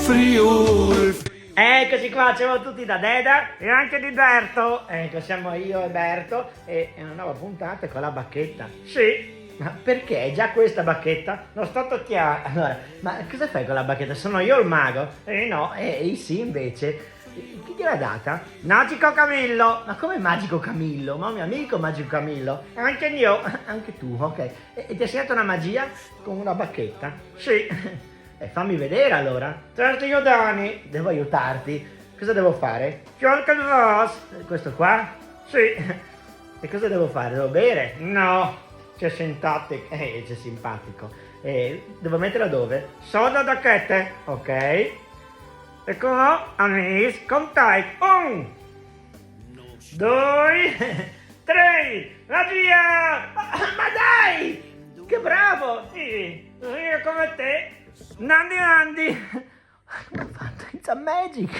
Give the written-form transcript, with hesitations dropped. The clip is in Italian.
Friuli. Eccoci qua, siamo tutti da Deda e anche di Berto. Ecco, siamo io e Berto e una nuova puntata con la bacchetta. Sì, ma perché? È già questa bacchetta? Non sto tocchiando. Allora, ma cosa fai con la bacchetta? Sono io il mago? No, sì invece. Chi gliel'ha data? Magico Camillo! Ma come Magico Camillo? Ma mio amico Magico Camillo? Anche io, anche tu, ok. E ti ha segnato una magia con una bacchetta? Sì. Fammi vedere allora. Certo io Dani, devo aiutarti. Cosa devo fare? Fiolca il Ross. Questo qua? Sì. E cosa devo fare? Devo bere? No. C'è simpatico. C'è simpatico. Devo metterla dove? Soda da chette. Ok. Ecco, anis, contai. 1, 2, 3. Magia! Ma dai! Che bravo! Sì, io come te. Nandi Nandi! Come ho fatto? It's a magic!